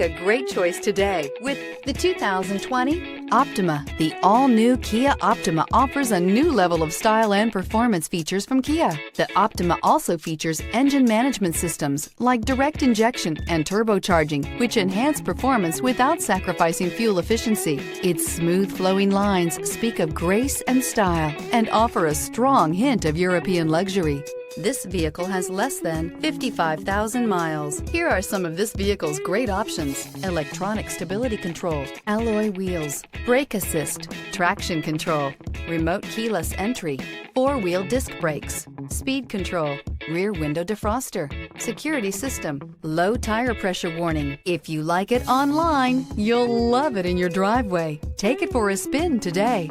Make a great choice today with the 2020 Optima. The all-new Kia Optima offers a new level of style and performance features from Kia. The Optima also features engine management systems like direct injection and turbocharging, which enhance performance without sacrificing fuel efficiency. Its smooth flowing lines speak of grace and style and offer a strong hint of European luxury. This vehicle has less than 55,000 miles. Here are some of this vehicle's great options: electronic stability control, alloy wheels, brake assist, traction control, remote keyless entry, four-wheel disc brakes, speed control, rear window defroster, security system, low tire pressure warning. If you like it online, you'll love it in your driveway. Take it for a spin today.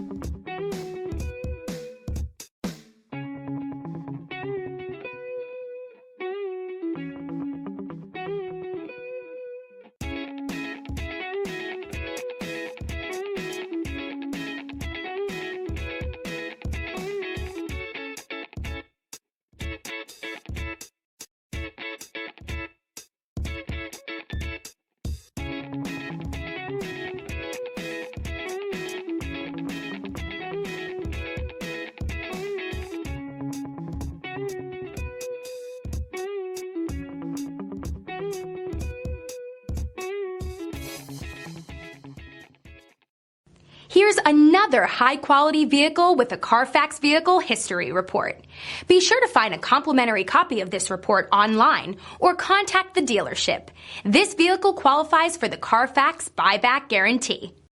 Here's another high-quality vehicle with a Carfax Vehicle History Report. Be sure to find a complimentary copy of this report online or contact the dealership. This vehicle qualifies for the Carfax Buyback Guarantee.